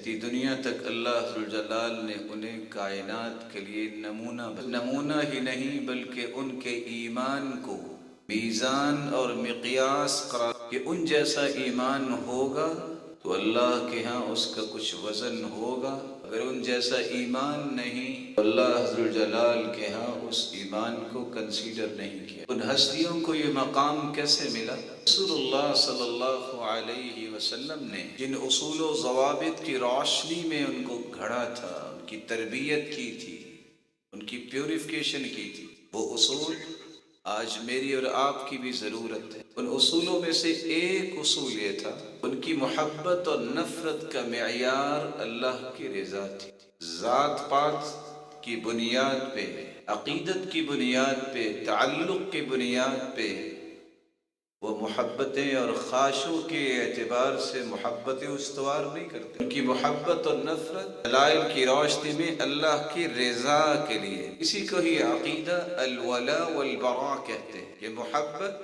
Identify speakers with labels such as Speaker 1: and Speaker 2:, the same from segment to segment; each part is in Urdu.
Speaker 1: چلتی دنیا تک اللہ ذوالجلال نے انہیں کائنات کے لیے نمونہ ہی نہیں بلکہ ان کے ایمان کو میزان اور مقیاس قرار کہ ان جیسا ایمان ہوگا تو اللہ کے ہاں اس کا کچھ وزن ہوگا، اگر ان جیسا ایمان نہیں تو اللہ ذوالجلال کے ہاں اس ایمان کو کنسیڈر نہیں کیا۔ ان ہستیوں کو یہ مقام کیسے ملا؟ رسول اللہ صلی اللہ علیہ وسلم نے جن اصول و ضوابط کی روشنی میں ان کو گھڑا تھا، ان کی تربیت کی تھی، ان کی پیوریفیکیشن کی تھی، وہ اصول آج میری اور آپ کی بھی ضرورت ہے۔ ان اصولوں میں سے ایک اصول یہ تھا، ان کی محبت اور نفرت کا معیار اللہ کی رضا تھی۔ ذات پات کی بنیاد پہ، عقیدت کی بنیاد پہ، تعلق کی بنیاد پہ وہ محبتیں اور خواہشوں کے اعتبار سے محبتیں استوار نہیں کرتے۔ ان کی محبت اور نفرت دلائل کی روشنی میں اللہ کی رضا کے لیے، اسی کو ہی عقیدہ الولاء والبراء کہتے ہیں۔ یہ محبت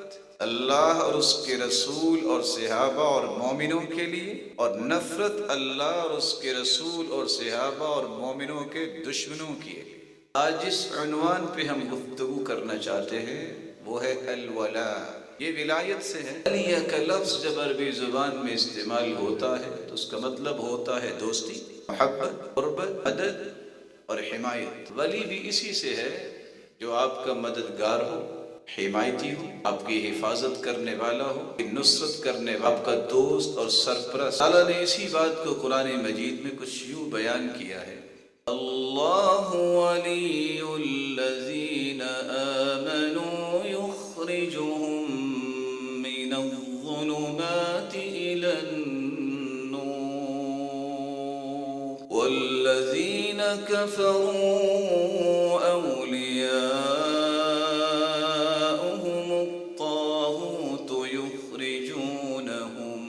Speaker 1: اللہ اور اس کے رسول اور صحابہ اور مومنوں کے لیے، اور نفرت اللہ اور اس کے رسول اور صحابہ اور مومنوں کے دشمنوں کی ہے۔ آج جس عنوان پہ ہم گفتگو کرنا چاہتے ہیں وہ ہے الولاء۔ یہ ولایت سے ہے۔ ولیہ کا لفظ جب عربی زبان میں استعمال ہوتا ہے تو اس کا مطلب ہوتا ہے دوستی، محبت، قربت، مدد اور حمایت۔ ولی بھی اسی سے ہے جو آپ کا مددگار ہو، حمایتی ہو، آپ کی حفاظت کرنے والا ہو، نصرت کرنے والا، آپ کا دوست اور سرپرست۔ اللہ نے اسی بات کو قرآن مجید میں کچھ یوں بیان کیا ہے، اللہ ولی الذین آمنوا یخرجهم من الظلمات إلى النور والذین کفروا أولیاؤهم الطاغوت یخرجونهم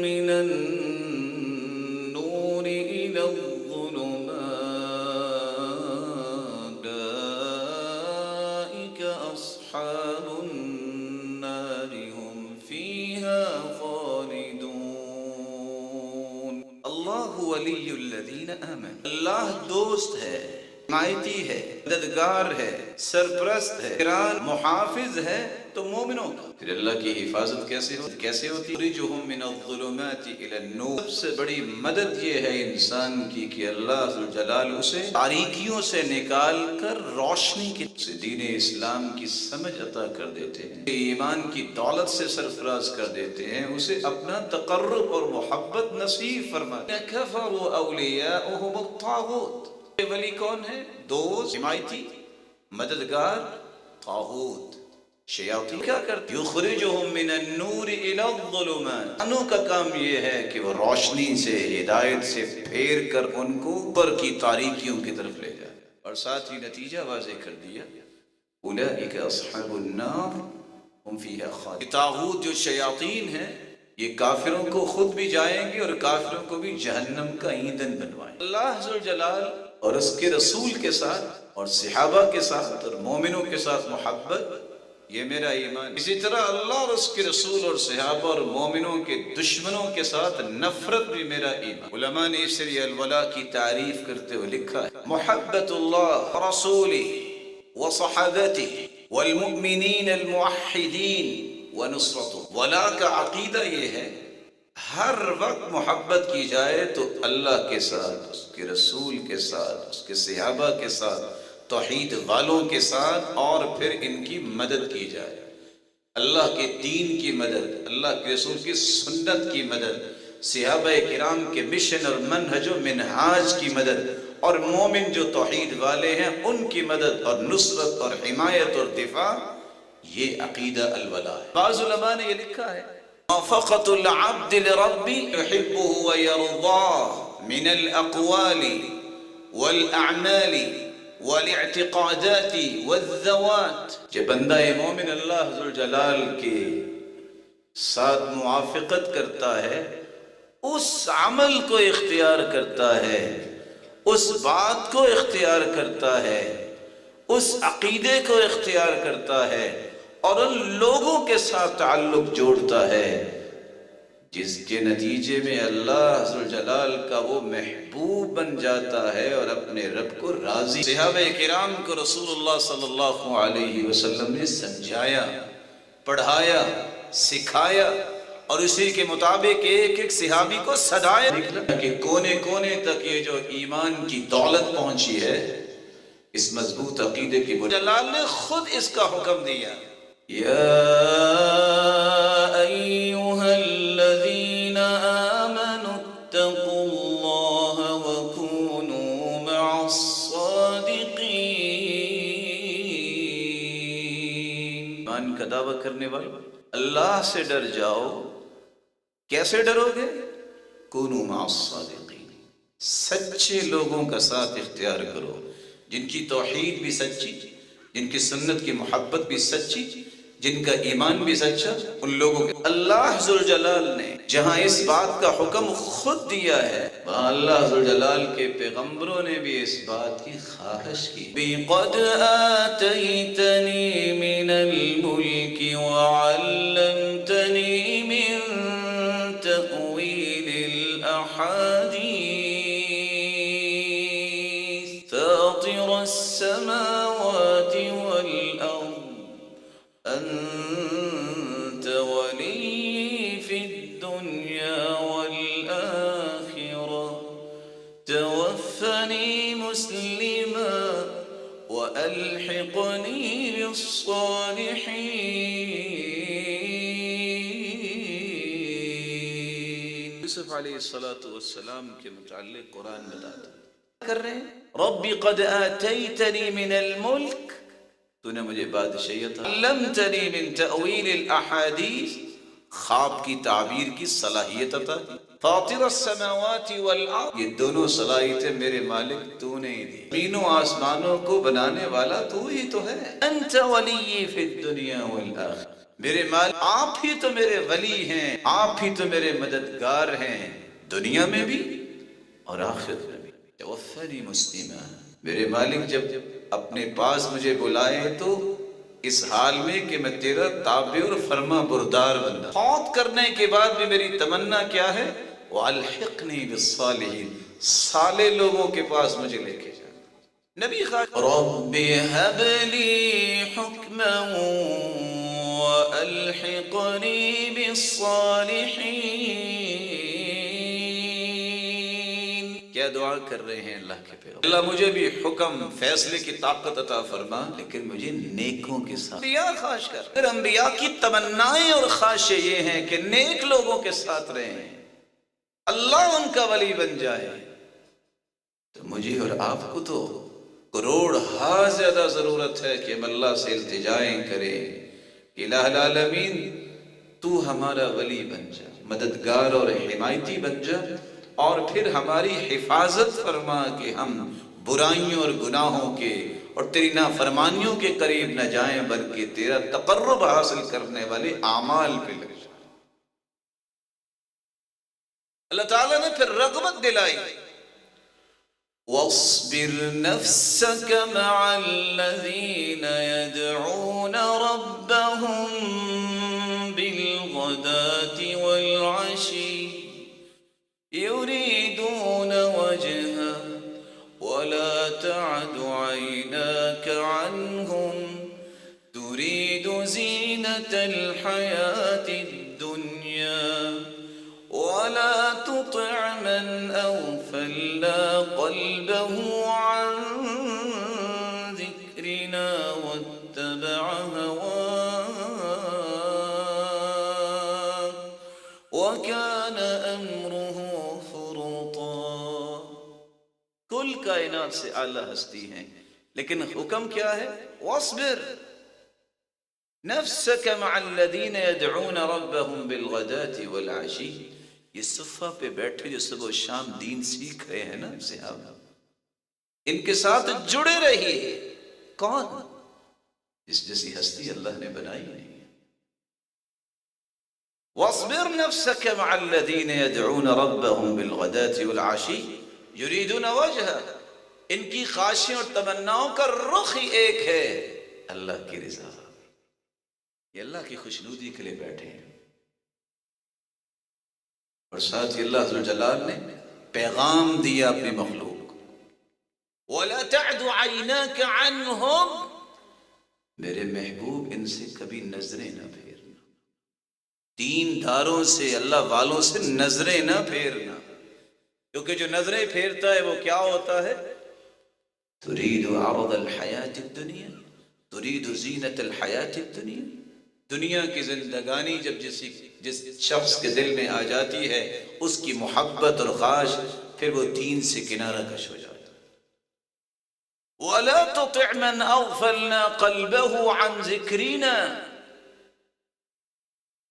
Speaker 1: من النور إلى الظلمات أولئك أصحاب النار هم فيها خالدون۔ اللہ ولی الذین آمنوا، اللہ دوست ہے، حمایتی ہے، مددگار ہے، سرپرست ہے، محافظ ہے تو مومنوں کا۔ پھر اللہ کی حفاظت کیسے ہوتی؟ یخرجهم من الظلمات الى النور۔ سب سے بڑی مدد یہ ہے انسان کی کہ اللہ ذوالجلال اسے تاریکیوں سے نکال کر روشنی کی دین اسلام کی سمجھ عطا کر دیتے ہیں، ایمان کی دولت سے سرفراز کر دیتے ہیں، اسے اپنا تقرب اور محبت نصیب فرماتے ہیں۔ کفروا اولیاؤهم الطاغوت، ولی کون ہے؟ دوست، حمایتی، مددگار، طاغوت، شیاطین۔ کیا کرتے؟ یخرجهم من النور الى الظلمات، انوں کا کام یہ ہے کہ وہ روشنی سے، ہدایت سے پھیر کر ان کو اوپر کی تاریکیوں کی طرف لے جائے، اور ساتھ ہی نتیجہ واضح کر دیا، اولئک اصحاب النار هم فیہا خالدون۔ طاغوت جو شیاطین ہیں یہ کافروں کو خود بھی جائیں گے اور کافروں کو بھی جہنم کا ایندھن بنوائیں گے۔ اللہ ذوالجلال اور اس کے رسول کے ساتھ اور صحابہ کے ساتھ اور مومنوں کے ساتھ محبت، یہ میرا ایمان۔ اسی طرح اللہ اور اس کے رسول اور صحابہ اور مومنوں کے دشمنوں کے ساتھ نفرت بھی میرا ایمان۔ علماء نے اس لیے الولاء کی تعریف کرتے ہوئے لکھا ہے، محبت اللہ ورسولہ وصحابتہ والمؤمنین الموحدین ونصرتہ۔ ولاء کا عقیدہ یہ ہے ہر وقت محبت کی جائے تو اللہ کے ساتھ، اس کے رسول کے ساتھ، اس کے صحابہ کے ساتھ، توحید والوں کے ساتھ، اور پھر ان کی مدد کی جائے، اللہ کے دین کی مدد، اللہ کے رسول کی سنت کی مدد، صحابہ کرام کے مشن اور منہج و منہاج کی مدد، اور مومن جو توحید والے ہیں ان کی مدد اور نصرت اور حمایت اور دفاع، یہ عقیدہ الولاء ہے۔ بعض علماء نے یہ لکھا ہے، موافقۃ العبد لربہ یحبہ ویرضاہ من الاقوال والاعمال والاعتقادات والذوات۔ جب بندہ مومن اللہ ذوالجلال کے ساتھ موافقت کرتا ہے، اس عمل کو اختیار کرتا ہے، اس بات کو اختیار کرتا ہے، اس عقیدے کو اختیار کرتا ہے، اور ان لوگوں کے ساتھ تعلق جوڑتا ہے جس کے نتیجے میں اللہ ذوالجلال کا وہ محبوب بن جاتا ہے اور اپنے رب کو راضی۔ صحابہ کرام کو رسول اللہ صلی اللہ علیہ وسلم نے سمجھایا، پڑھایا، سکھایا اور اسی کے مطابق ایک ایک صحابی کو صدایا کہ کونے کونے تک یہ جو ایمان کی دولت پہنچی ہے، اس مضبوط عقیدے کی بنیاد جلال نے خود اس کا حکم دیا۔ یا ایھا الذین آمنوا اتقوا اللہ وکونوا مع الصادقین۔ ایمان کا دعویٰ کرنے والے اللہ سے ڈر جاؤ۔ کیسے ڈرو گے؟ کونوا مع الصادقین، سچے لوگوں کا ساتھ اختیار کرو، جن کی توحید بھی سچی، جن کی سنت کی محبت بھی سچی، جن کا ایمان بھی سچا، ان لوگوں کے اللہ ذوالجلال نے جہاں اس بات کا حکم خود دیا ہے، وہاں اللہ ذوالجلال کے پیغمبروں نے بھی اس بات کی خواہش کی۔ قد آتیتنی من الملک وعلمتنی من تأویل الاحادیث فاطر السماوات والأرض أنت ولي في الدنيا والآخرة توفني مسلما وألحقني بالصالحين۔ یوسف علیہ السلام کے متعلق قرآن بتاتا کر رہے ہیں، رب قد آتیتنی من الملک، تو نے مجھے بادشاہیت، علمتنی من تأویل الاحادیث، خواب کی تعبیر کی صلاحیت عطا کی، فاطر السماوات والارض، یہ دونوں صلاحیتیں میرے مالک تو نے ہی دی، زمینوں آسمانوں کو بنانے والا تو ہی تو ہے، انت ولی فی الدنیا والآخرہ، میرے مالک آپ ہی تو میرے ولی ہیں، آپ ہی تو میرے مددگار ہیں، دنیا میں بھی اور آخرت میں بھی۔ توفنی مسلما، میرے مالک جب اپنے پاس مجھے بلائے تو اس حال میں کہ میں تیرا تابع اور فرما بردار بندہ، فوت کرنے کے بعد بھی میری تمنا کیا ہے؟ وَأَلْحِقْنِي بِالصَّالِحِينَ، صالح لوگوں کے پاس مجھے لے کے جا۔ نبی خواہ رب هب لي حکما وألحقني بالصالحين، کیا دعا کر رہے ہیں اللہ کے پیغمبر؟ اللہ مجھے بھی حکم فیصلے کی طاقت عطا فرما، لیکن مجھے نیکوں کے ساتھ، انبیاء خواہش کر، پھر انبیاء کی تمنائیں اور خواہشیں یہ ہیں کہ نیک لوگوں کے ساتھ رہیں، اللہ ان کا ولی بن جائے۔ تو مجھے اور آپ کو تو کروڑ ہا زیادہ ضرورت ہے کہ ہم اللہ سے التجائیں کریں کہ الہ العالمین تو ہمارا ولی بن جا، مددگار اور حمایتی بن جا، اور پھر ہماری حفاظت فرما کہ ہم برائیوں اور گناہوں کے اور تیری نافرمانیوں کے قریب نہ جائیں، بلکہ تیرا تقرب حاصل کرنے والے اعمال پہ لگ جائیں۔ اللہ تعالیٰ نے پھر رغبت دلائی، وَاصْبِرْ نَفْسَكَ مَعَ الَّذِينَ يَدْعُونَ رَبَّهُمْ بِالْغَدَاةِ وَالْعَشِيِّ يُرِيدُونَ وَجْهَهُ وَلَا تَعْدُ عَيْنَاكَ عَنْهُمْ تُرِيدُ زِينَةَ الْحَيَاةِ الدُّنْيَا وَلَا تُطِعْ مَنْ أَغْفَلْنَا قَلْبَهُ عَنْ ذِكْرِنَا وَاتَّبَعَ هَوَاهُ وَكَانَ أَمْرُهُ فُرُطًا۔ کل کائنات سے اعلیٰ ہستی ہیں، لیکن حکم کیا ہے؟ وَاصْبِرْ نَفْسَكَ مَعَ الَّذِينَ يَدْعُونَ رَبَّهُمْ بِالْغَدَاةِ وَالْعَشِيِّ، یہ صفہ پہ بیٹھے جو صبح و شام دین سیکھ رہے ہیں نا صحابہ، ان کے ساتھ جڑے رہیے۔ کون؟ اس جیسی ہستی اللہ نے بنائی نہیں۔ وَاصْبِرْ نَفْسَكَ مَعَ الَّذِينَ يَدْعُونَ رَبَّهُمْ بِالْغَدَاةِ وَالْعَشِيِّ يُرِيدُونَ وَجْهَهُ، ان کی خواہشیں اور تمناؤں کا رخ ہی ایک ہے، اللہ کی رضا، یہ اللہ کی خوشنودی کے لیے بیٹھے ہیں۔ اور ساتھ ہی اللہ ذو الجلال نے پیغام دیا اپنی مخلوق کو، وَلَا تَعْدُ عَيْنَاكَ عَنْهُمْ، میرے محبوب ان سے کبھی نظریں نہ پھیرنا، دین داروں سے، اللہ والوں سے نظریں نہ پھیرنا، کیونکہ جو نظریں پھیرتا ہے وہ کیا ہوتا ہے؟ تريد عرض الحیات الدنیا، تريد زینت الحیات الدنیا، دنیا کی زندگانی جب جس شخص کے دل میں آ جاتی ہے، اس کی محبت اور خواہش، پھر وہ دین سے کنارہ کش ہو جاتا ہے۔ وَلَا تُطِعْ مَنْ أَغْفَلْنَا قَلْبَهُ عَنْ ذِكْرِنَا،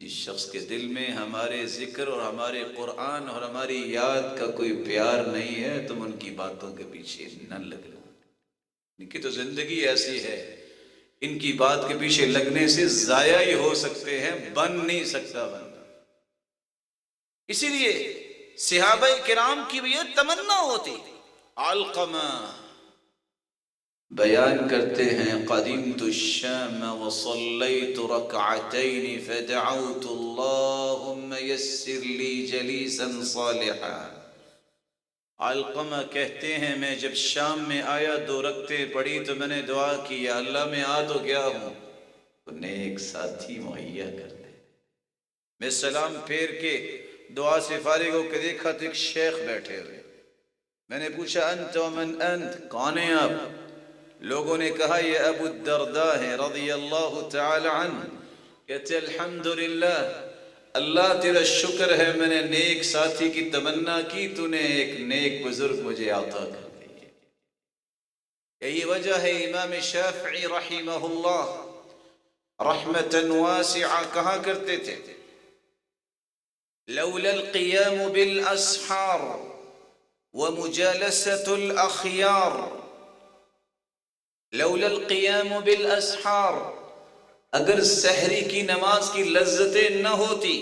Speaker 1: جس شخص کے دل میں ہمارے ذکر اور ہمارے قرآن اور ہماری یاد کا کوئی پیار نہیں ہے، تم ان کی باتوں کے پیچھے نہ لگنا۔ ان کی تو زندگی ایسی ہے، ان کی بات کے پیچھے لگنے سے ضائع ہی ہو سکتے ہیں، بن نہیں سکتا بندہ۔ اسی لیے صحابہ کرام کی بھی یہ تمنا ہوتی۔ علقمہ بیان کرتے ہیں، قدمت الشام وصلیت رکعتین فدعوت اللہم یسر لی جلیسا صالحا۔ علقمہ کہتے ہیں میں جب شام میں آیا، 2 رکعتیں پڑھی تو میں نے دعا کی، یا اللہ میں آ تو گیا ہوں تو نیک ساتھی مہیا کر دے۔ میں سلام پھیر کے دعا سے فارغ ہو کے دیکھا تو ایک شیخ بیٹھے ہوئے، میں نے پوچھا انت ومن انت، کون ہیں آپ؟ لوگوں نے کہا یہ ابو الدرداء ہیں رضی اللہ تعالی عنہ۔ کہتے الحمدللہ، اللہ تیرا شکر ہے، میں نے نیک ساتھی کی تمنا کی، تو نے ایک نیک بزرگ مجھے عطا کر دی۔ یہی وجہ ہے امام شافعی رحمہ اللہ رحمتا واسعہ کہا کرتے تھے، لولا القیام بالاسحار ومجالسة الاخیار، لولا القیام بالاسحار، اگر سحری کی نماز کی لذتیں نہ ہوتی،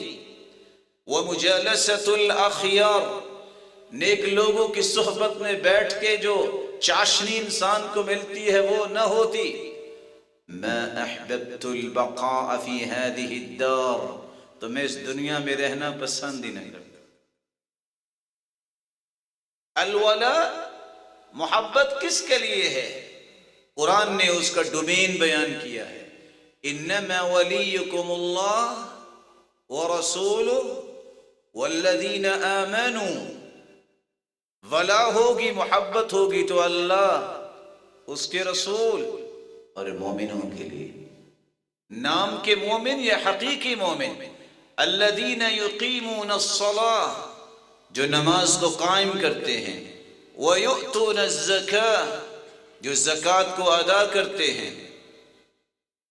Speaker 1: ومجالسة الاخیار، نیک لوگوں کی صحبت میں بیٹھ کے جو چاشنی انسان کو ملتی ہے وہ نہ ہوتی، ما احببت البقاء فی هذه الدار، تو میں اس دنیا میں رہنا پسند ہی نہیں کرتا۔ الولاء، محبت کس کے لیے ہے؟ قرآن نے اس کا ڈومین بیان کیا ہے، انما ولیکم اللہ ورسولہ والذین آمنوا، ولا ہوگی، محبت ہوگی تو اللہ، اس کے رسول اور مومنوں کے لیے۔ نام کے مومن یا حقیقی مومن؟ الذین یقیمون الصلاۃ، جو نماز کو قائم کرتے ہیں، ویؤتون الزکاۃ، جو زکوٰۃ کو ادا کرتے ہیں،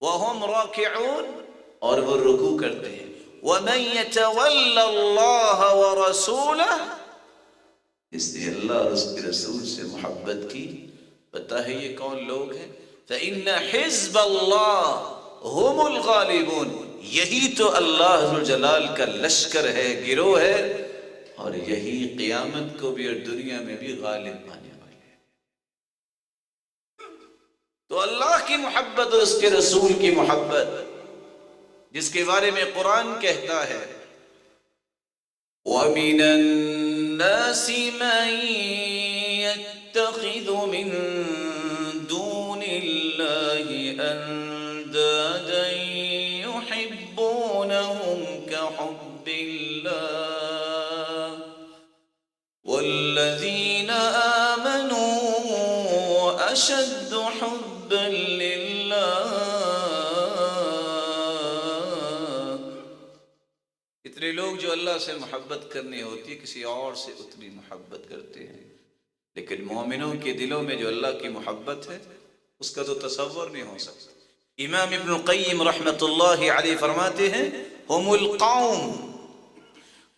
Speaker 1: وہم راکعون، اور وہ رکوع کرتے ہیں، ومن یتول اللہ ورسولہ، اس نے اللہ اور اس کے رسول سے محبت کی۔ پتہ ہے یہ کون لوگ ہیں؟ فإن حزب اللہ ہم الغالبون، یہی تو اللہ ذو الجلال کا لشکر ہے، گروہ ہے، اور یہی قیامت کو بھی اور دنیا میں بھی غالب پانے والے ہیں۔ تو اللہ کی محبت اور اس کے رسول کی محبت، جس کے بارے میں قرآن کہتا ہے وَمِنَ النَّاسِ مَن يَتَّخِذُ مِن دُونِ اللَّهِ أَندَادًا يُحِبُّونَهُمْ كَحُبِّ اللَّهِ وَالَّذِينَ آمَنُوا أَشَدُّ حُبًّا لِلَّهِ۔ اتنے لوگ جو اللہ سے محبت کرنی ہوتی ہے کسی اور سے اتنی محبت کرتے ہیں، لیکن مومنوں کے دلوں میں جو اللہ کی محبت ہے اس کا تو تصور نہیں ہو سکتا۔ امام ابن القیم رحمۃ اللہ علیہ فرماتے ہیں ہم القوم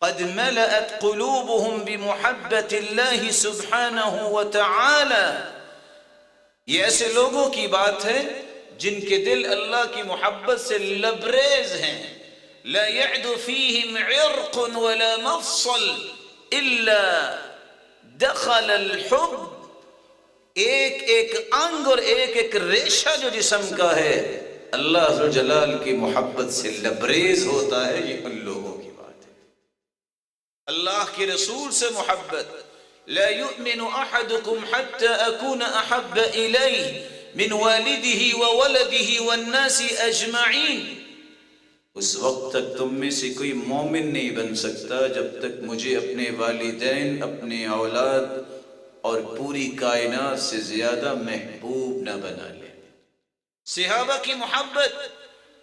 Speaker 1: قد ملأت قلوبهم بمحبت اللہ سبحانہ وتعالی، یہ ایسے لوگوں کی بات ہے جن کے دل اللہ کی محبت سے لبریز ہیں، لا يعد فيهم عرق ولا مفصل الا دخل الحب، ایک ایک انگ اور ایک ایک ریشہ جو جسم کا ہے اللہ ذو جلال کی محبت سے لبریز ہوتا ہے، یہ ان لوگوں اللہ کے رسول سے محبت. لا يؤمن احدكم حتى اكون احب اليه من والده وولده والناس اجمعین. اس وقت تک تم میں سے کوئی مومن نہیں بن سکتا جب تک مجھے اپنے والدین، اپنے اولاد اور پوری کائنات سے زیادہ محبوب نہ بنا لے. صحابہ کی محبت.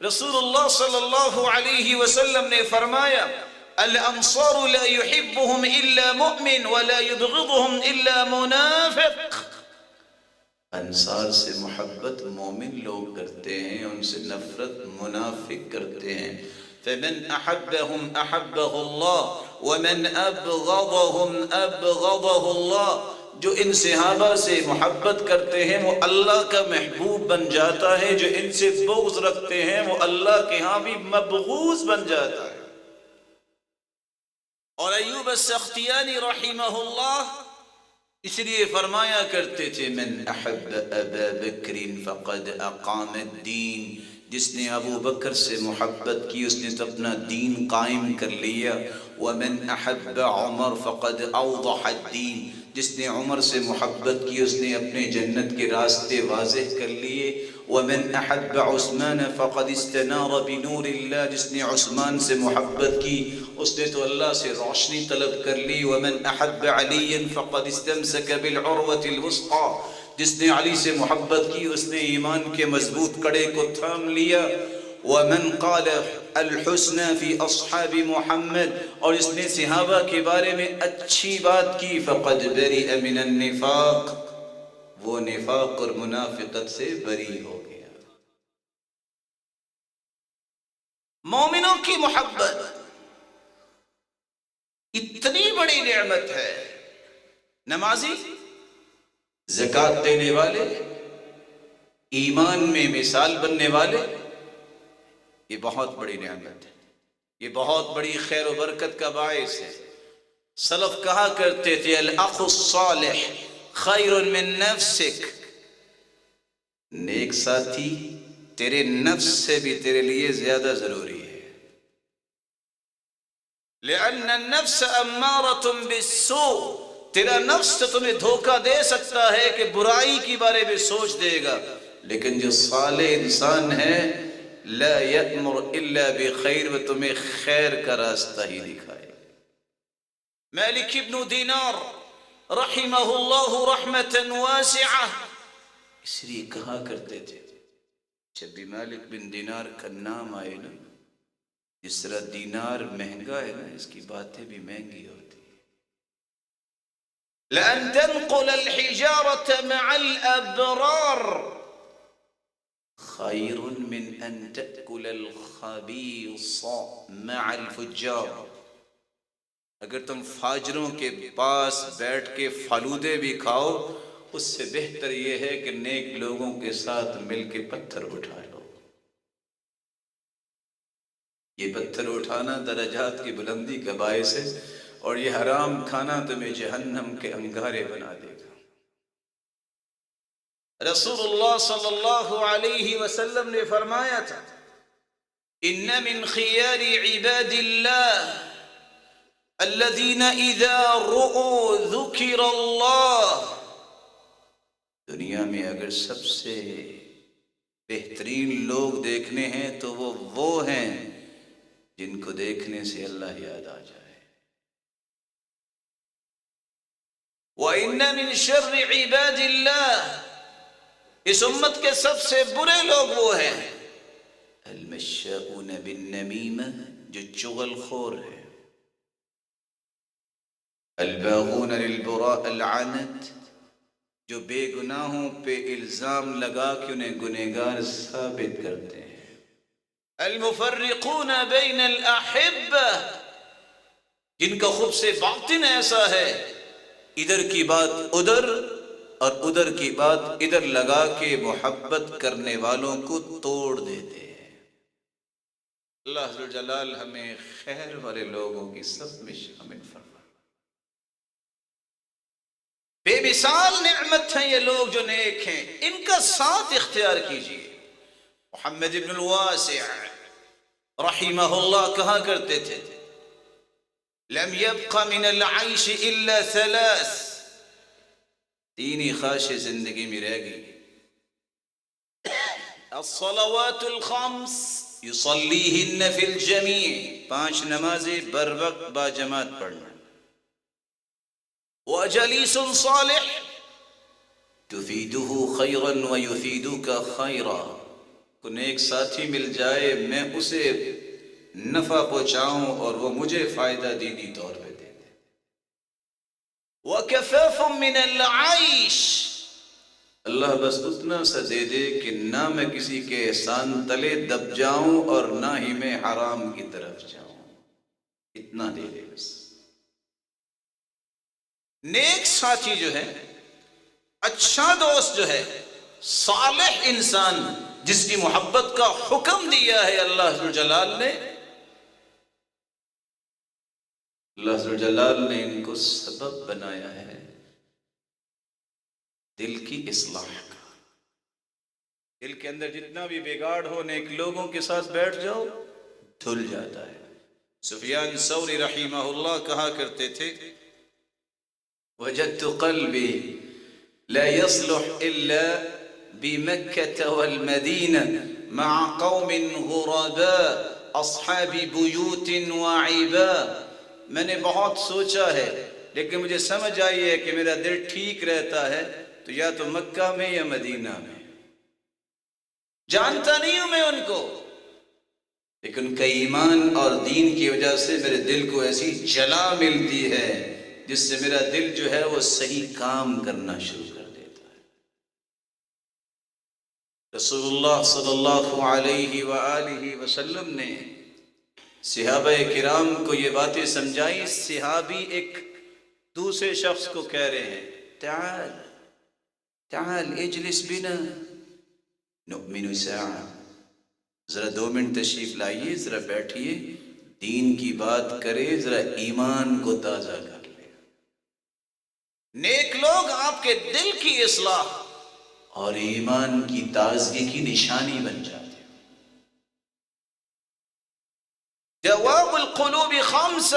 Speaker 1: رسول اللہ صلی اللہ علیہ وسلم نے فرمایا الانصار لا يحبهم الا مؤمن ولا يبغضهم الا منافق. انصار سے محبت مومن لوگ کرتے ہیں، ان سے نفرت منافق کرتے ہیں. فمن احبهم احبه الله ومن ابغضهم ابغضه الله. جو ان صحابہ سے محبت کرتے ہیں وہ اللہ کا محبوب بن جاتا ہے، جو ان سے بغض رکھتے ہیں وہ اللہ کے ہاں بھی مبغوض بن جاتا ہے. اور ایوب السختیانی رحمہ اللہ اس لیے فرمایا کرتے تھے من احب ابا بکر فقد اقام الدین. جس نے ابو بکر سے محبت کی اس نے اپنا دین قائم کر لیا. ومن احب عمر فقد اوضح الدین. جس نے عمر سے محبت کی اس نے اپنے جنت کے راستے واضح کر لیے. ومن احب عثمان فقد استنار بنور اللہ. جس نے عثمان سے محبت کی اس نے تو اللہ سے روشنی طلب کر لی. ومن احب علی فقد استمسک بالعروۃ الوثقی. جس نے علی سے محبت کی اس نے ایمان کے مضبوط کڑے کو تھام لیا. ومن قال الحسنى في اصحاب محمد. اور اس نے صحابہ کے بارے میں اچھی بات کی فقد برئ من النفاق. وہ نفاق اور منافقت سے بری ہو گیا. مومنوں کی محبت اتنی بڑی نعمت ہے. نمازی، زکوٰۃ دینے والے، ایمان میں مثال بننے والے، یہ بہت بڑی نعمت ہے، یہ بہت بڑی خیر و برکت کا باعث ہے. سلف کہا کرتے تھے الاخ الصالح خیر من نفسک. نیک ساتھی تیرے نفس سے بھی تیرے لیے زیادہ ضروری ہے. لأن النفس امارۃ بالسوء. تیرا نفس تو تمہیں دھوکہ دے سکتا ہے کہ برائی کی بارے میں سوچ دے گا، لیکن جو صالح انسان ہے لا یأمر الا بخیر، وہ تمہیں خیر کا راستہ ہی دکھائے. مالک ابن دینار رحمہ اللہ رحمتا واسعہ اس لیے کہا کرتے تھے جب بھی مالک بن دینار کا نام آئے نا، جس طرح دینار مہنگا ہے نا اس کی باتیں بھی مہنگی ہوتی. لأن تنقل الحجارة مع الأبرار خير من أن تأكل الخبيث مع الفجار. اگر تم فاجروں کے پاس بیٹھ کے فالودے بھی کھاؤ اس سے بہتر یہ ہے کہ نیک لوگوں کے ساتھ مل کے پتھر اٹھا لو. یہ پتھر اٹھانا درجات کی بلندی کا باعث ہے، اور یہ حرام کھانا تمہیں جہنم کے انگارے بنا دے گا. رسول اللہ صلی اللہ علیہ وسلم نے فرمایا تھا ان من خیار عباد اللہ الذین اذا رؤوا ذکر اللہ. دنیا میں اگر سب سے بہترین لوگ دیکھنے ہیں تو وہ ہیں جن کو دیکھنے سے اللہ یاد آ جائے. وَإِنَّ مِن شَرِّ عِبَادِ اللَّهِ. اس امت کے سب سے برے لوگ وہ ہیں المشاؤون بالنمیمہ، جو چغل خور ہے، الباغون للبراء العنت، جو بے گناہوں پہ الزام لگا کے انہیں گنہگار ثابت کرتے ہیں، المفرقون بین الاحبہ، جن کا خب سے باطن ایسا ہے ادھر کی بات ادھر اور ادھر کی بات ادھر لگا کے محبت کرنے والوں کو توڑ دیتے ہیں. اللہ ذو الجلال ہمیں خیر والے لوگوں کی سب میں شامل فرمائے. بے مثال نعمت ہیں یہ لوگ جو نیک ہیں، ان کا ساتھ اختیار کیجئے. محمد ابن الواسع رحمہ اللہ کہا کرتے تھے لم يبق من العيش الا ثلاث، تین ہی خواہشیں زندگی میں رہ گئی. الصلوات الخمس یصلیہن فی الجمیع، 5 نمازیں بر وقت با جماعت پڑھنا. وجلیس صالح تفیدہ خیرا ویفیدک خیرا، کو نیک ساتھی مل جائے میں اسے نفع پہنچاؤں اور وہ مجھے فائدہ دینی طور پہ دے دے. وکفاف من العیش، اللہ بس اتنا سا دے دے کہ نہ میں کسی کے احسان تلے دب جاؤں اور نہ ہی میں حرام کی طرف جاؤں، اتنا دے دے بس. نیک ساتھی جو ہے، اچھا دوست جو ہے، صالح انسان جس کی محبت کا حکم دیا ہے اللہ ذوالجلال نے، اللہ ذوالجلال نے ان کو سبب بنایا ہے دل کی اصلاح کا. دل کے اندر جتنا بھی بگاڑ ہو، نیک لوگوں کے ساتھ بیٹھ جاؤ، دھل جاتا ہے. سفیان ثوری رحمہ اللہ کہا کرتے تھے وجدت قلبی لا يصلح الا بمكة والمدينة مع قوم غرباء اصحاب بیوت وعباء. میں نے بہت سوچا ہے لیکن مجھے سمجھ آئی ہے کہ میرا دل ٹھیک رہتا ہے تو یا تو مکہ میں یا مدینہ میں. جانتا نہیں ہوں میں ان کو، لیکن ان کا ایمان اور دین کی وجہ سے میرے دل کو ایسی جلا ملتی ہے جس سے میرا دل جو ہے وہ صحیح کام کرنا شروع کر دیتا ہے. رسول اللہ صلی اللہ علیہ وآلہ وسلم نے صحابہ کرام کو یہ باتیں سمجھائی. صحابی ایک دوسرے شخص کو کہہ رہے ہیں تعال تعال اجلس بنا نؤمن ساعة، ذرا 2 منٹ تشریف لائیے، ذرا بیٹھیے، دین کی بات کرے، ذرا ایمان کو تازہ کر لے. نیک لوگ آپ کے دل کی اصلاح اور ایمان کی تازگی کی نشانی بن جاتے ہیں. جواب القلوب 5،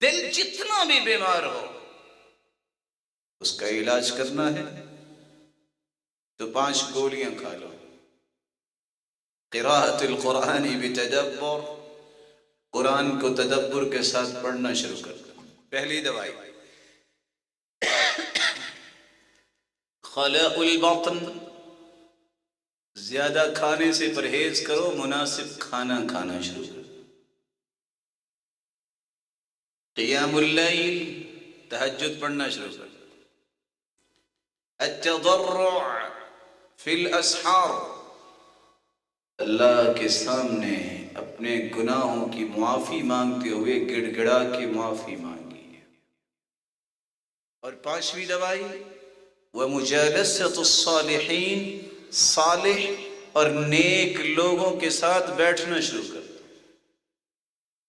Speaker 1: دل جتنا بھی بیمار ہو اس کا علاج کرنا ہے تو 5 گولیاں کھا لو. قراءت القرآن بتدبر، قرآن کو تدبر کے ساتھ پڑھنا شروع کر دو، پہلی دوائی. خلاء البطن، زیادہ کھانے سے پرہیز کرو، مناسب کھانا کھانا شروع کرو. قیام اللیل، تہجد پڑھنا شروع کرو. التضرع فی الاسحار، اللہ کے سامنے اپنے گناہوں کی معافی مانگتے ہوئے گڑ گڑا کے معافی مانگی. اور 5ویں دوائی ومجالسۃ الصالحین، صالح اور نیک لوگوں کے ساتھ بیٹھنا شروع کر دو.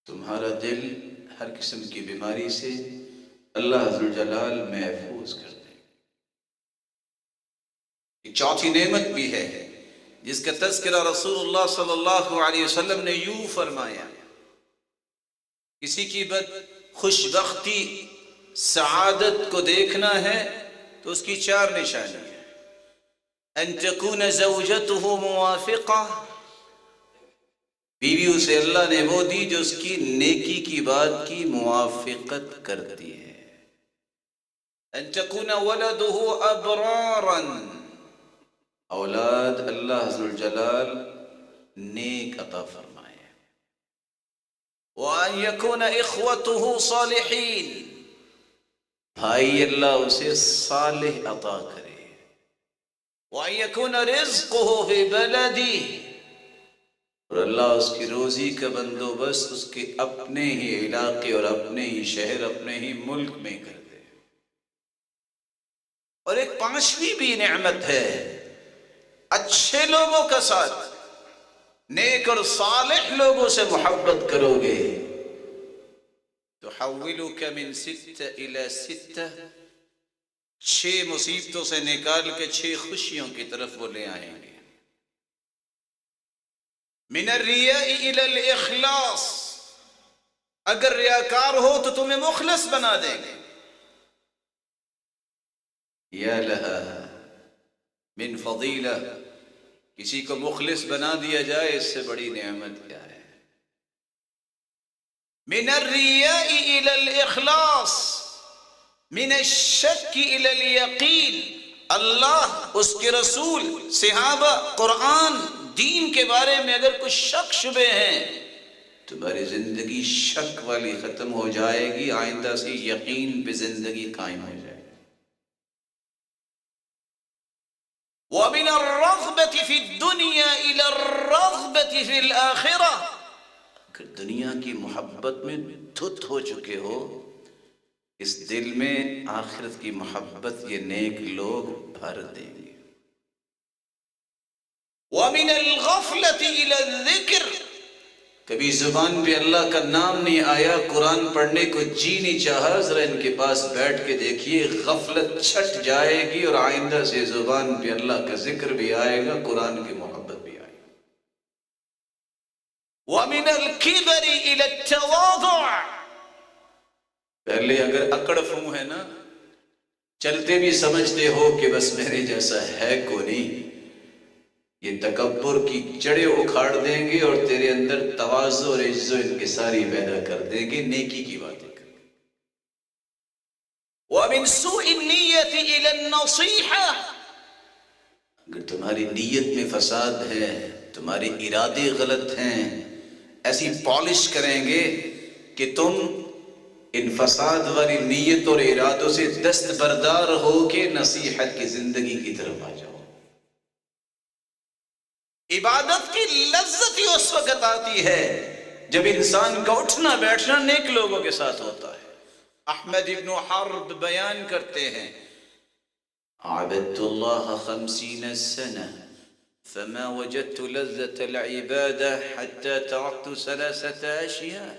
Speaker 1: تمہارا دل ہر قسم کی بیماری سے اللہ ذوالجلال محفوظ کر دے. ایک 4تھی نعمت بھی ہے جس کا تذکرہ رسول اللہ صلی اللہ علیہ وسلم نے یوں فرمایا، کسی کی خوش بختی سعادت کو دیکھنا ہے تو اس کی 4 نشانی ہیں. ان تکون زوجته موافقہ، بیوی اسے اللہ نے وہ دی جو اس کی نیکی کی بات کی موافقت کرتی ہے. ان تکون ولده ابرارا، اولاد اللہ ذوالجلال نیک عطا فرمائے. وان یکون اخوته صالحین، بھائی اللہ اسے صالح عطا کرے. وان یکون رزقه فی بلدی، اور اللہ اس کی روزی کا بندوبست اس کے اپنے ہی علاقے اور اپنے ہی شہر، اپنے ہی ملک میں کر دے. اور ایک 5ویں بھی نعمت ہے، اچھے لوگوں کا ساتھ، نیک اور صالح لوگوں سے محبت کرو گے تحولک من 6 الى 6، 6 مصیبتوں سے نکال کے 6 خوشیوں کی طرف وہ لے آئیں گے. من الریاء الى الاخلاص، اگر ریاکار ہو تو تمہیں مخلص بنا دیں گے. یا لہا من فضیلہ، کسی کو مخلص بنا دیا جائے اس سے بڑی نعمت کیا ہے. من الریاء الى الاخلاص، من الشک الى الیقین. اللہ، اس کے رسول، صحابہ، قرآن، دین کے بارے میں اگر کچھ شک شبے ہیں، تمہاری زندگی شک والی ختم ہو جائے گی، آئندہ سے یقین پہ زندگی قائم ہو جائے گی. وَمِنَ الرَّغْبَةِ فِي الدُّنْيَا إِلَى الرَّغْبَةِ فِي الْآخِرَةِ. اگر دنیا کی محبت میں دھت ہو چکے ہو، اس دل میں آخرت کی محبت یہ نیک لوگ بھر دیں گے. وَمِنَ الْغَفْلَةِ إِلَى الذِّكْرِ. کبھی زبان پہ اللہ کا نام نہیں آیا، قرآن پڑھنے کو جی نہیں چاہا، ذرا ان کے پاس بیٹھ کے دیکھیے، غفلت چھٹ جائے گی اور آئندہ سے زبان پہ اللہ کا ذکر بھی آئے گا، قرآن کی محبت بھی آئے گی. وَمِنَ الْكِبَرِ إِلَى التَّوَاضُعِ. پہلے اگر اکڑ فوں ہے نا، چلتے بھی سمجھتے ہو کہ بس میرے جیسا ہے کو نہیں، یہ تکبر کی جڑیں اکھاڑ دیں گے اور تیرے اندر تواضع اور عزت و انکساری پیدا کر دیں گے، نیکی کی باتیں کر. وَمِن سُوءِ النِّيَّةِ إِلَى النَّصِيحَةِ. اگر تمہاری نیت میں فساد ہے، تمہارے ارادے غلط ہیں، ایسی پالش کریں گے کہ تم ان فساد والی نیت اور ارادوں سے دستبردار ہو کے نصیحت کی زندگی کی طرف آ جاؤ. عبادت کی لذت ہی اس وقت آتی ہے جب انسان کا اٹھنا بیٹھنا نیک لوگوں کے ساتھ ہوتا ہے. احمد ابن حرب بیان کرتے ہیں، عبدت اللہ 50 سنة فما وجدت لذة العبادة حتى تركت 3 أشياء.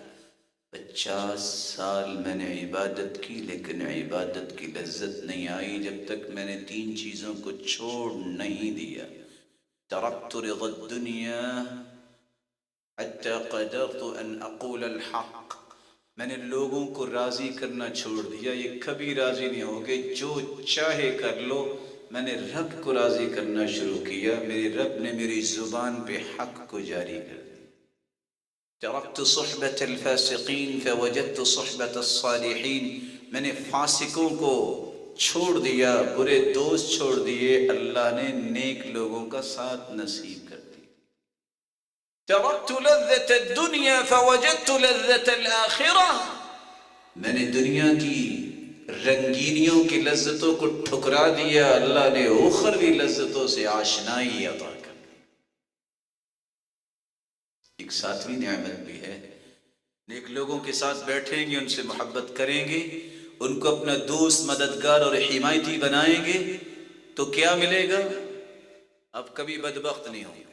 Speaker 1: 50 سال میں نے عبادت کی لیکن عبادت کی لذت نہیں آئی جب تک میں نے 3 چیزوں کو چھوڑ نہیں دیا. تركت رضا الدنيا حتى قدرت ان اقول الحق. میں نے لوگوں کو راضی کرنا چھوڑ دیا، یہ کبھی راضی نہیں ہوگے، جو چاہے کر لو. میں نے رب کو راضی کرنا شروع کیا، میرے رب نے میری زبان پہ حق کو جاری کر دیا. تركت صحبة الفاسقين فوجدت صحبة الصالحين. میں نے فاسقوں کو چھوڑ دیا، برے دوست چھوڑ دیے، اللہ نے نیک لوگوں کا ساتھ نصیب کر دیا. تركت لذة الدنيا فوجدت لذة الآخرة. میں نے دنیا کی رنگینیوں کی لذتوں کو ٹھکرا دیا، اللہ نے اخروی لذتوں سے آشنائی عطا کر دی. ایک ساتویں نعمت بھی ہے، نیک لوگوں کے ساتھ بیٹھیں گے، ان سے محبت کریں گے، ان کو اپنا دوست، مددگار اور حمایتی بنائیں گے تو کیا ملے گا؟ اب کبھی بدبخت نہیں ہوں گے.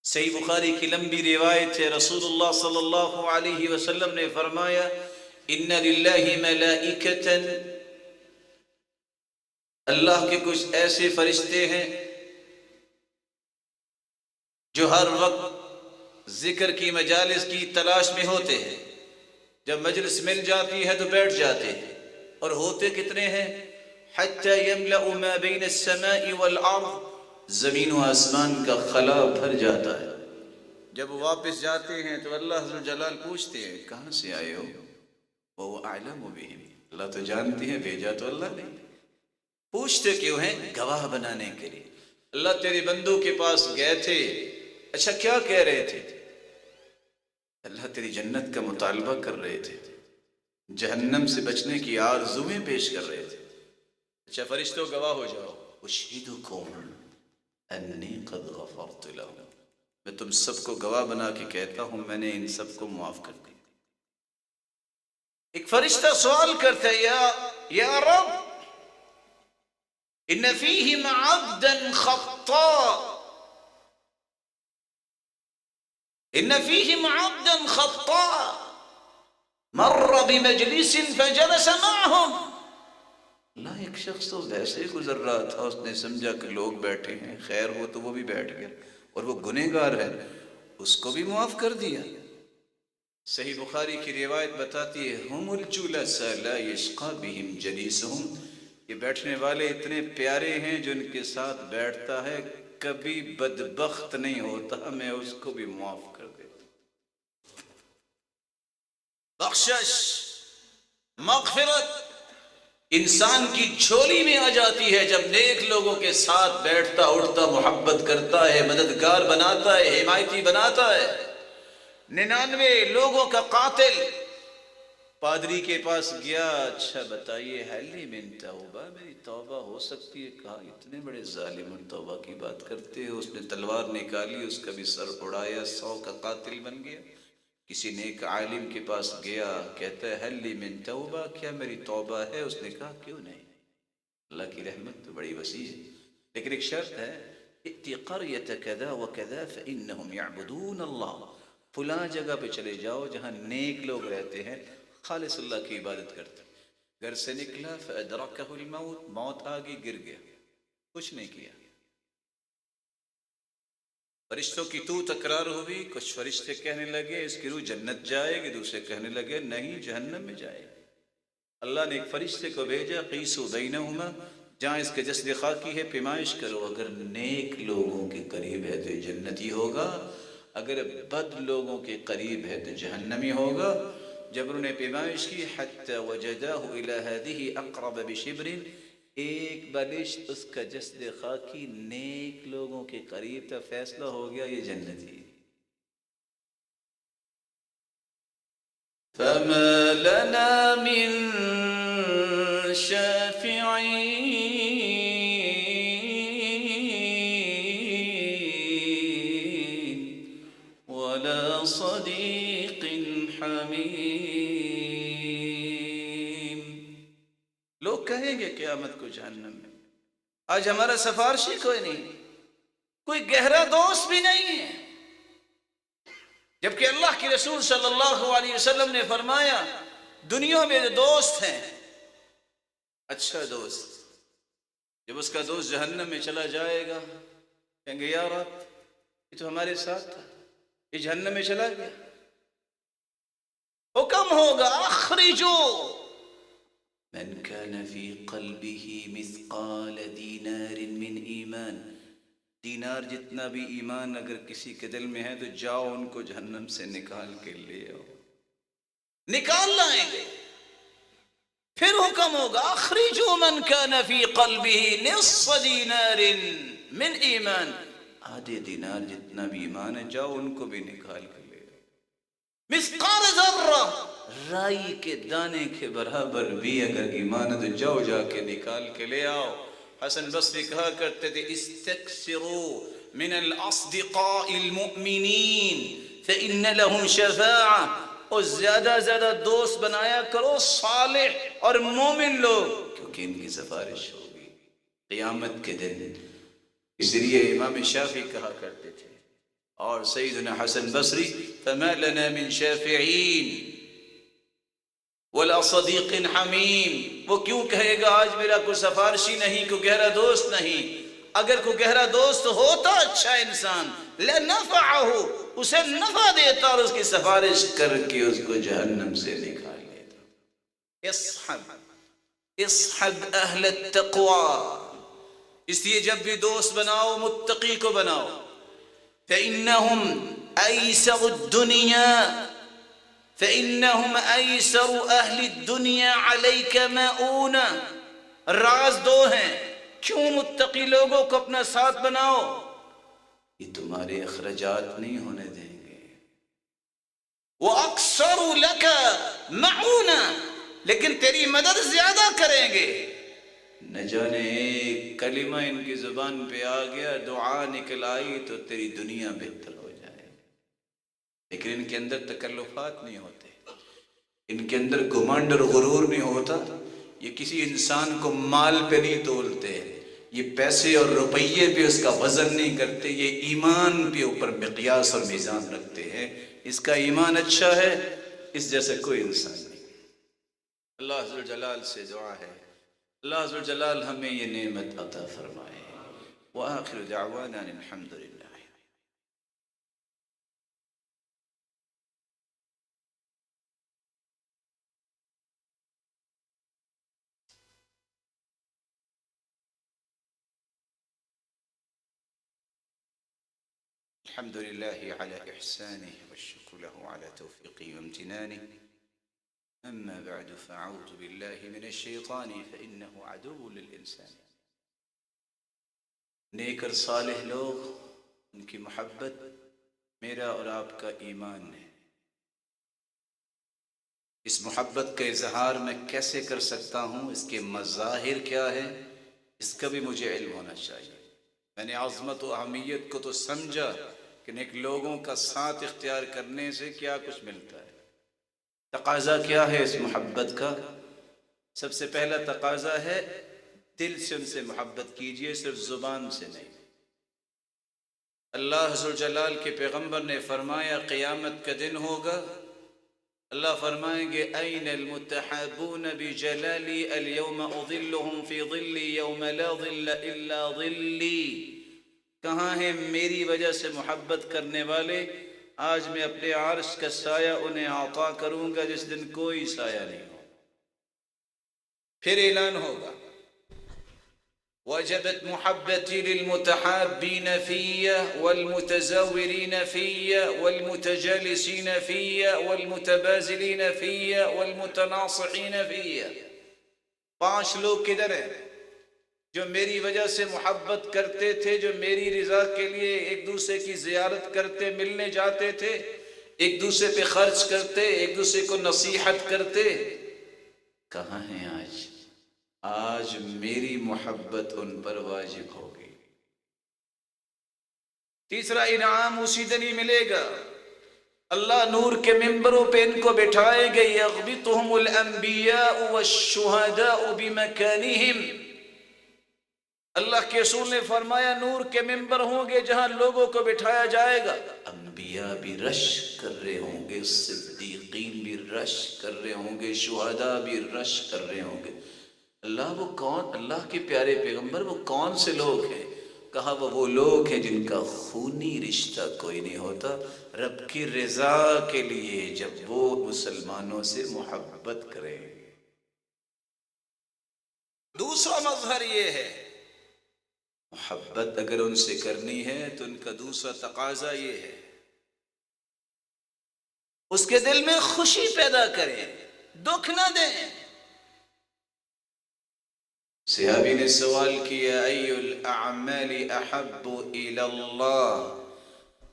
Speaker 1: صحیح بخاری کی لمبی روایت ہے، رسول اللہ صلی اللہ علیہ وسلم نے فرمایا، ان للہ ملائکۃ، اللہ کے کچھ ایسے فرشتے ہیں جو ہر وقت ذکر کی مجالس کی تلاش میں ہوتے ہیں. جب مجلس مل جاتی ہے تو بیٹھ جاتے ہیں، اور ہوتے کتنے ہیں؟ حتی یملأ ما بین السماء والارض. زمین و آسمان کا خلا بھر جاتا ہے. جب وہ واپس جاتے ہیں تو اللہ عز و جلال پوچھتے ہیں کہاں سے آئے ہو؟ وَهُوَ أَعْلَمُ بِهِمْ. اللہ تو جانتے ہیں، بھیجا تو اللہ نے. پوچھتے کیوں ہیں؟ گواہ بنانے کے لیے. اللہ تیرے بندوں کے پاس گئے تھے، اچھا کیا کہہ رہے تھے؟ اللہ تیری جنت کا مطالبہ کر رہے تھے، جہنم سے بچنے کی آرزویں پیش کر رہے تھے. اچھا فرشتوں گواہ ہو جاؤ، اشہدکم انی قد غفرت لہم. میں تم سب کو گواہ بنا کے کہتا ہوں میں نے ان سب کو معاف کر دیا. ایک فرشتہ سوال کرتا ہے، یا رب ان فیہم عبدا خطاء، ان فیہم عبدا خطاء مر بمجلس فجلس معهم. اللہ، ایک شخص تو ویسے ہی گزر رہا تھا، اس نے سمجھا کہ لوگ بیٹھے ہیں، خیر ہو تو وہ بھی بیٹھ گیا، اور وہ گنہگار ہے، اس کو بھی معاف کر دیا. صحیح بخاری کی روایت بتاتی ہے ہم الجلساء لا یشقى بهم جلیسهم، یہ بیٹھنے والے اتنے پیارے ہیں جو ان کے ساتھ بیٹھتا ہے کبھی بدبخت نہیں ہوتا، میں اس کو بھی معاف کر دیتا۔ بخشش، مغفرت انسان کی جھولی میں آ جاتی ہے جب نیک لوگوں کے ساتھ بیٹھتا اٹھتا، محبت کرتا ہے، مددگار بناتا ہے، حمایتی بناتا ہے۔ 99 لوگوں کا قاتل پادری کے پاس گیا، اچھا بتائیے حلی من توبہ، میری توبہ ہو سکتی ہے؟ کہا اتنے بڑے ظالم توبہ کی بات کرتے ہو۔ اس نے تلوار نکالی، اس کا بھی سر اڑایا، 100 کا قاتل بن گیا۔ کسی نیک عالم کے پاس گیا، کہتا ہے حلی من توبہ، کیا میری توبہ ہے؟ اس نے کہا کیوں نہیں، اللہ کی رحمت تو بڑی وسیع ہے، لیکن ایک شرط ہے، ائتی قریۃ کذا وکذا فانہم یعبدون اللہ، فلاں جگہ پہ چلے جاؤ جہاں نیک لوگ رہتے ہیں، خالص اللہ کی عبادت کرتے ہیں۔ گھر سے نکلا فادرکہ الموت، موت آ گئی، گر گیا، کچھ نہیں کیا۔ فرشتوں کی تو تکرار ہوئی، کچھ فرشتے کہنے لگے اس کی روح جنت جائے گی، دوسرے کہنے لگے نہیں جہنم میں جائے گی۔ اللہ نے ایک فرشتے کو بھیجا، قیسوا بینہما، جہاں اس کے جسد خاکی ہے پیمائش کرو، اگر نیک لوگوں کے قریب ہے تو جنتی ہوگا، اگر بد لوگوں کے قریب ہے تو جہنمی ہوگا۔ جب انہوں نے پیمائش کی، حتی وجداہ الی ہذہ اقرب بشبر، ایک بالشت اس کا جسد خاکی نیک لوگوں کے قریب تھا، فیصلہ ہو گیا یہ جنتی۔ فما لنا من شافعین ولا صدیق حمیم۔ لوگ کہیں گے قیامت کو جہنم میں، آج ہمارا سفارشی کوئی نہیں، کوئی گہرا دوست بھی نہیں ہے، جبکہ اللہ کے رسول صلی اللہ علیہ وسلم نے فرمایا دنیا میں جو دوست ہیں، اچھا دوست، جب اس کا دوست جہنم میں چلا جائے گا کہیں گے یا رب یہ تو ہمارے ساتھ تھا، یہ جہنم میں چلا گیا، حکم ہوگا اخرجو من كان في قلبه مثقال دینار من ایمان، دینار جتنا بھی ایمان اگر کسی کے دل میں ہے تو جاؤ ان کو جہنم سے نکال کے لے آؤ، نکال لائیں گے۔ پھر حکم ہوگا اخرجوا من كان في قلبه نصف دینار من ایمان، آدھے دینار جتنا بھی ایمان ہے جاؤ ان کو بھی نکال کے لے آؤ۔ مثقال ذرہ، رائی کے دانے کے برابر بھی اگر ایمان ہے تو جاؤ جا کے نکال کے لے آؤ۔ حسن بصری کہا کرتے تھے استکثروا من الاصدقاء المؤمنین فإن لهم شفاعہ، اور زیادہ زیادہ دوست بنایا کرو صالح اور مومن لوگ، کیونکہ ان کی سفارش ہوگی قیامت کے دن۔ اس لیے امام شافعی کہا کرتے تھے اور سیدنا حسن بصری فما لنا من شافعین ولا صدیق حمیم، وہ کیوں کہے گا آج میرا کوئی سفارشی نہیں، کوئی گہرا دوست نہیں؟ اگر کوئی گہرا دوست ہوتا اچھا انسان لنفعہ، اسے نفع دیتا اور اس کی سفارش کر کے اس کو جہنم سے نکال لیتا۔ اصحب اہل التقوی، اس لیے جب بھی دوست بناؤ متقی کو بناؤ۔ فإنهم أيسر الدنيا، فإنهم أيسر أهل الدنيا عليك مؤونة، راز دو ہیں کیوں متقی لوگوں کو اپنا ساتھ بناؤ، یہ تمہارے اخراجات نہیں ہونے دیں گے۔ وَأَكْثَرُ لَكَ مَعُونًا، لیکن تیری مدد زیادہ کریں گے۔ نہ جانے ایک کلمہ ان کی زبان پہ آ گیا، دعا نکل آئی تو تیری دنیا بہتر ہو جائے، لیکن ان کے اندر تکلفات نہیں ہوتے، ان کے اندر گھمنڈ اور غرور نہیں ہوتا، یہ کسی انسان کو مال پہ نہیں تولتے، یہ پیسے اور روپیے پہ اس کا وزن نہیں کرتے، یہ ایمان پہ اوپر مقیاس اور میزان رکھتے ہیں۔ اس کا ایمان اچھا ہے، اس جیسے کوئی انسان نہیں۔ اللہ ذوالجلال سے دعا ہے اللہ ذوالجلال ہمیں یہ نعمت عطا فرمائے۔ وآخر دعوانا الحمدللہ۔ الحمد لله على إحسانه والشكر له على توفيقه وامتنانه أما بعد فأعوذ بالله من الشيطان فإنه عدو للإنسان. نیک اور صالح لوگ، ان کی محبت میرا اور آپ کا ایمان ہے. اس محبت کا اظہار میں کیسے کر سکتا ہوں، اس کے مظاہر کیا ہے، اس کا بھی مجھے علم ہونا چاہیے. میں نے عظمت و اہمیت کو تو سمجھا کہ نیک لوگوں کا ساتھ اختیار کرنے سے کیا کچھ ملتا ہے. تقاضا کیا ہے اس محبت کا؟ سب سے پہلا تقاضا ہے دل سے ان سے محبت کیجئے، صرف زبان سے نہیں. اللہ ذوالجلال کے پیغمبر نے فرمایا قیامت کا دن ہوگا، اللہ فرمائیں گے این المتحابون بجلالی اليوم اظلهم فی ظلی یوم لا ظل الا ظلی. کہاں ہیں میری وجہ سے محبت کرنے والے؟ آج میں اپنے عرش کا سایہ انہیں عطا کروں گا جس دن کوئی سایہ نہیں ہو. پھر اعلان ہوگا وجبت محبتی للمتحابین فی والمتزاورین فی والمتجالسین فی والمتبازلین فی والمتناصحین فی. 5 لوگ کدھر ہیں جو میری وجہ سے محبت کرتے تھے، جو میری رضا کے لیے ایک دوسرے کی زیارت کرتے، ملنے جاتے تھے، ایک دوسرے پہ خرچ کرتے، ایک دوسرے کو نصیحت کرتے. کہاں ہیں آج؟ آج میری محبت ان پر واجب ہوگی. تیسرا انعام اسی دن ہی ملے گا. اللہ نور کے ممبروں پہ ان کو بٹھائے گے. یغبطہم الانبیاء والشہداء بمکانہم. اللہ کے رسول نے فرمایا نور کے ممبر ہوں گے جہاں لوگوں کو بٹھایا جائے گا. انبیاء بھی رش کر رہے ہوں گے، صدیقین بھی رش کر رہے ہوں گے، شہداء بھی رش کر رہے ہوں گے. اللہ وہ کون؟ اللہ کے پیارے پیغمبر وہ کون سے لوگ ہیں؟ کہا وہ لوگ ہیں جن کا خونی رشتہ کوئی نہیں ہوتا، رب کی رضا کے لیے جب وہ مسلمانوں سے محبت کریں. دوسرا مظہر یہ ہے محبت اگر ان سے کرنی ہے تو ان کا دوسرا تقاضا یہ ہے اس کے دل میں خوشی پیدا کریں، دکھ نہ دیں. صحابی نے سوال کیا ای الاعمال احب الی اللہ،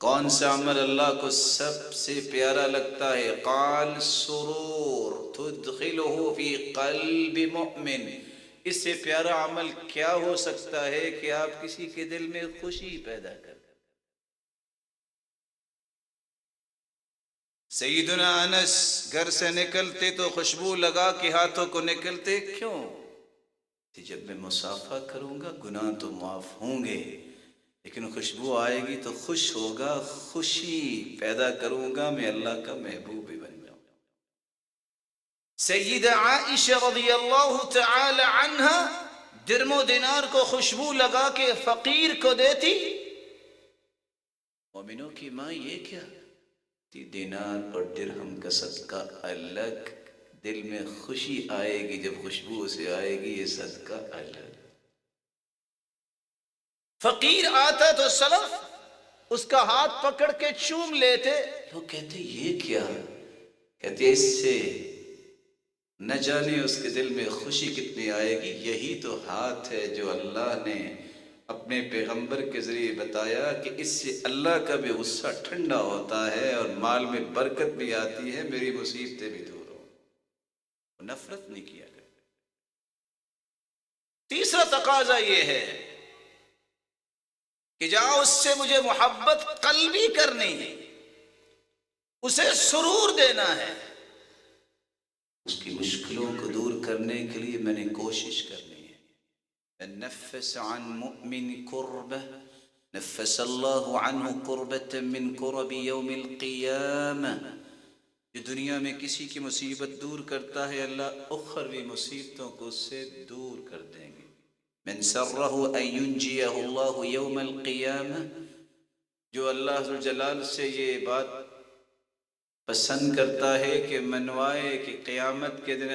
Speaker 1: کون سا عمل اللہ کو سب سے پیارا لگتا ہے؟ قال سرور تدخلہ فی قلب مؤمن. اس سے پیارا عمل کیا ہو سکتا ہے کہ آپ کسی کے دل میں خوشی پیدا کر. سیدنا انس گھر سے نکلتے تو خوشبو لگا کے ہاتھوں کو نکلتے. کیوں؟ جب میں مصافحہ کروں گا گناہ تو معاف ہوں گے، لیکن خوشبو آئے گی تو خوش ہوگا، خوشی پیدا کروں گا، میں اللہ کا محبوب بھی بن جاؤں گا. سیدہ عائشہ رضی اللہ تعالی عنہا درم و دینار کو خوشبو لگا کے فقیر کو دیتی. مومنوں کی ماں یہ کیا؟ دینار اور درہم کا صدقہ الگ، دل میں خوشی آئے گی جب خوشبو سے آئے گی، یہ صدقہ الگ. فقیر آتا تو سلف اس کا ہاتھ پکڑ کے چوم لیتے. لوگ کہتے یہ کیا؟ کہتے اس سے نہ جانے اس کے دل میں خوشی کتنی آئے گی. یہی تو ہاتھ ہے جو اللہ نے اپنے پیغمبر کے ذریعے بتایا کہ اس سے اللہ کا بھی غصہ ٹھنڈا ہوتا ہے اور مال میں برکت بھی آتی ہے، میری مصیبتیں بھی دور ہو. نفرت نہیں کیا کرتے. تیسرا تقاضا یہ ہے کہ جاؤ اس سے مجھے محبت قلبی کرنی ہے، اسے سرور دینا ہے، اس کی مشکلوں کو دور کرنے کے لیے میں نے کوشش کرنی ہے. نفس عن مؤمن کربہ نفس اللہ عنہ کربة من کرب یوم القیامہ. جو دنیا میں کسی کی مصیبت دور کرتا ہے اللہ اخروی مصیبتوں کو اس سے دور کر دیں گے. من سرہ ان ینجیہ اللہ یوم القیامہ، جو اللہ ذو الجلال سے یہ بات پسند کرتا ہے کہ منوائے کہ قیامت کے دن